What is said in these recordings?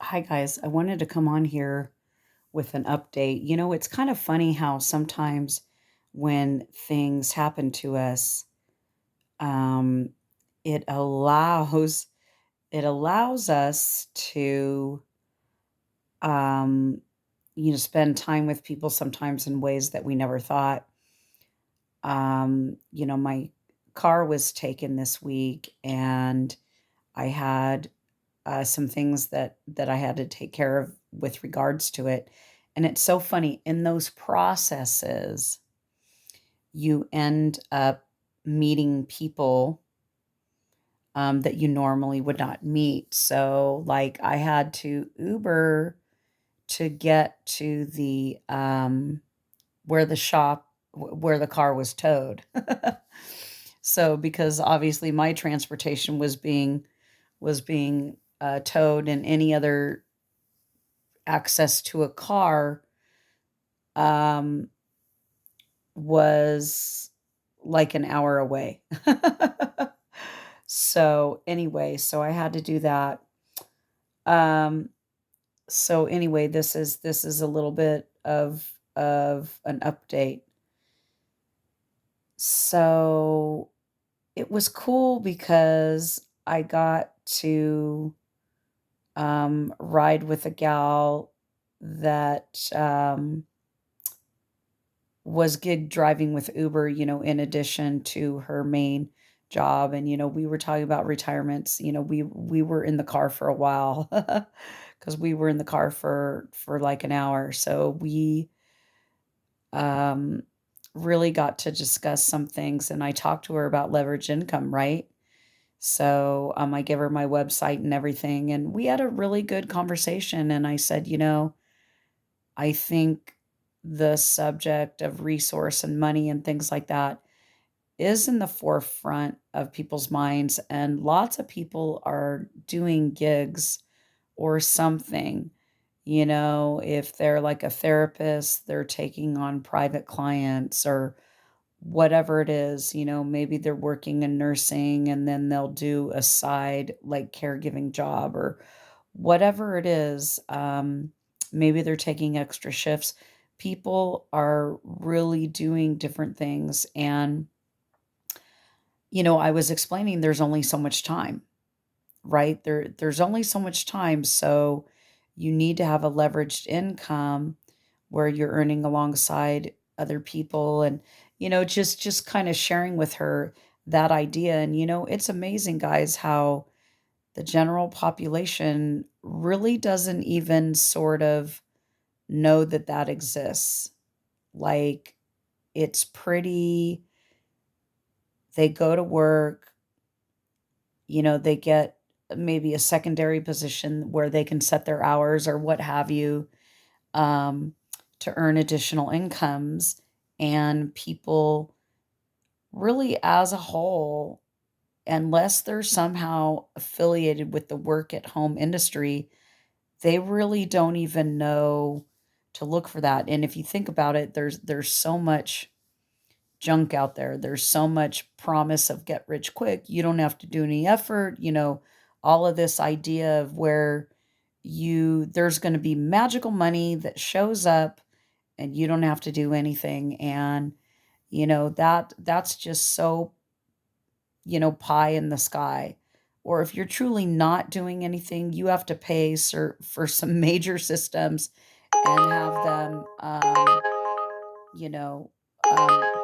Hi, guys. I wanted to come on here with an update. It's kind of funny how sometimes when things happen to us, um, it allows it allows us to um, spend time with people sometimes in ways that we never thought. My car was taken this week, and I had some things that I had to take care of with regards to it. And it's so funny in those processes, you end up meeting people that you normally would not meet. So, like, I had to Uber to get to the where the where the car was towed. So, because obviously my transportation was being towed, and any other access to a car, um, was like an hour away. So, anyway, so I had to do that. Um, so anyway, this is a little bit of an update. So, it was cool because I got to, ride with a gal that, was gig driving with Uber, in addition to her main job. And, we were talking about retirements. We were in the car for a while because we were in the car for like an hour. So we um, really got to discuss some things. And I talked to her about leverage income, right? So I gave her my website and everything. And we had a really good conversation. And I said, I think the subject of resource and money and things like that is in the forefront of people's minds, and lots of people are doing gigs or something. If they're like a therapist, they're taking on private clients or whatever it is. Maybe they're working in nursing and then they'll do a side like caregiving job or whatever it is. Maybe they're taking extra shifts. People are really doing different things. And, I was explaining there's only so much time, right? There's only so much time. So you need to have a leveraged income where you're earning alongside other people, and just kind of sharing with her that idea. And it's amazing, guys, how the general population really doesn't even sort of know that that exists. Like, it's pretty, they go to work, they get maybe a secondary position where they can set their hours or what have you, um, to earn additional incomes. And people really, as a whole, unless they're somehow affiliated with the work at home industry, they really don't even know to look for that. And if you think about it, there's so much junk out there. There's so much promise of get rich quick. You don't have to do any effort, all of this idea of where there's going to be magical money that shows up and you don't have to do anything. And that's just so, pie in the sky. Or if you're truly not doing anything, you have to pay for some major systems and have them, you know,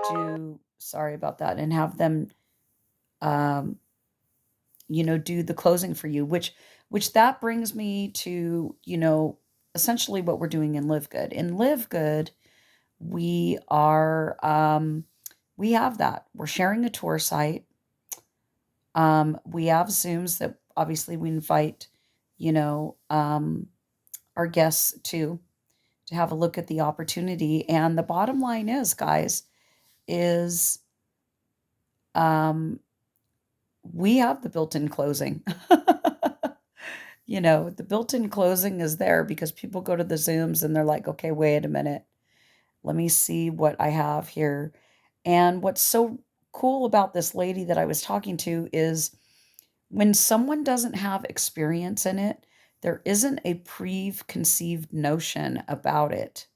do, sorry about that, and have them, um, do the closing for you, which that brings me to, essentially what we're doing in Live Good. In Live Good, we are, we have that. We're sharing a tour site. We have Zooms that obviously we invite, our guests to have a look at the opportunity. And the bottom line is, guys, is um, we have the built-in closing. The built-in closing is there because people go to the Zooms and they're like, okay, wait a minute. Let me see what I have here. And what's so cool about this lady that I was talking to is when someone doesn't have experience in it, There isn't a preconceived notion about it.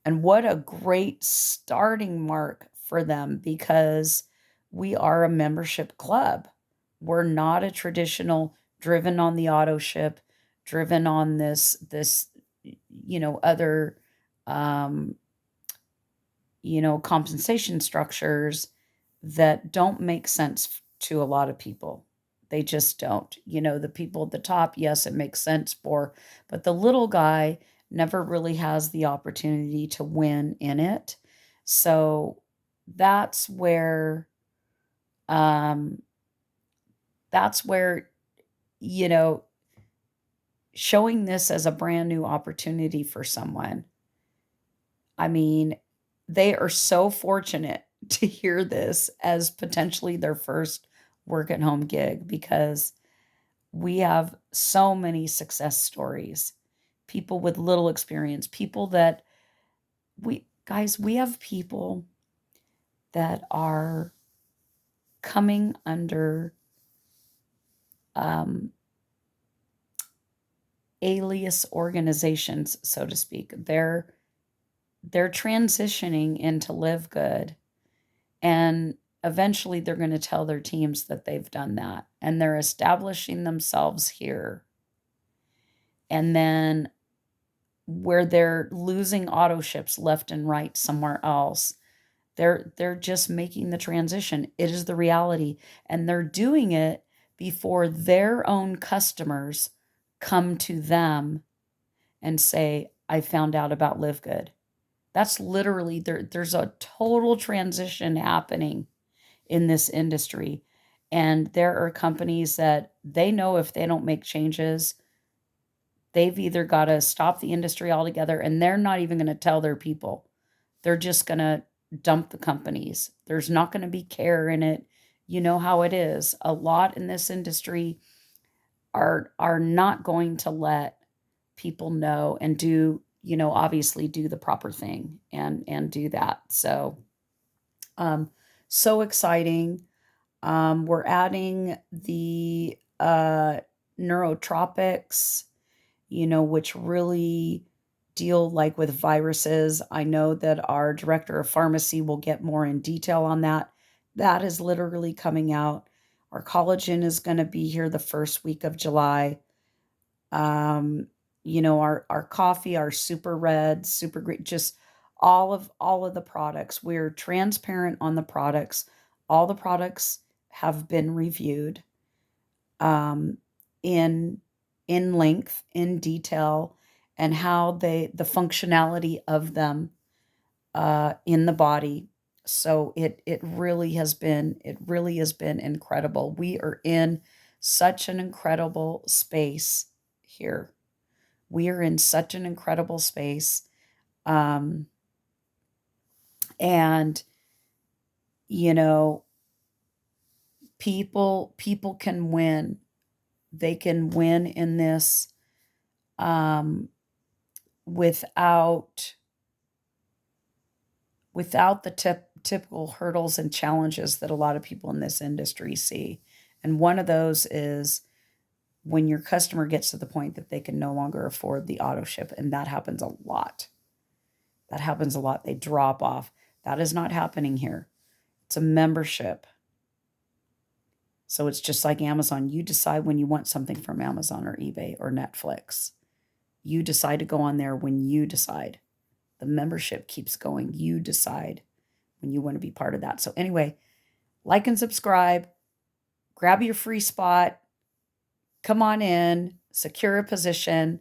And what a great starting mark for them because we are a membership club. We're not a traditional driven on the auto ship, driven on this other um compensation structures that don't make sense to a lot of people. They just don't. The people at the top, yes, it makes sense for, but the little guy never really has the opportunity to win in it. So that's where um that's where you know showing this as a brand new opportunity for someone. I mean, they are so fortunate to hear this as potentially their first work at home gig because we have so many success stories. People with little experience, people that we have people that are coming under um, alias organizations, so to speak. They're transitioning into Live Good. And eventually they're going to tell their teams that they've done that and they're establishing themselves here. And then where they're losing auto ships left and right somewhere else, they're just making the transition. It is the reality. And they're doing it before their own customers come to them and say, I found out about Live Good. That's literally there's a total transition happening in this industry. And there are companies that they know if they don't make changes, they've either got to stop the industry altogether and they're not even going to tell their people. They're just going to dump the companies. There's not going to be care in it. You know how it is. A lot in this industry are not going to let people know and do, obviously do the proper thing and do that. Um so exciting. We're adding the neurotropics, which really deal like with viruses. I know that our director of pharmacy will get more in detail on that. That is literally coming out. Our collagen is going to be here the first week of July. Um, our coffee, our super red, super great, just all of the products. We're transparent on the products. All the products have been reviewed um, in in length, in detail, and how the functionality of them in the body. So it really has been incredible. We are in such an incredible space here. We are in such an incredible space. Um, and you know, people can win. They can win in this um, without the typical hurdles and challenges that a lot of people in this industry see. And one of those is when your customer gets to the point that they can no longer afford the auto ship, and that happens a lot. That happens a lot. They drop off. That is not happening here. It's a membership. So it's just like Amazon. You decide when you want something from Amazon or eBay or Netflix. You decide to go on there when you decide. The membership keeps going. You decide when you want to be part of that. So anyway, like and subscribe, grab your free spot, come on in, secure a position,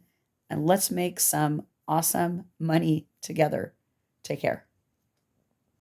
and let's make some awesome money together. Take care.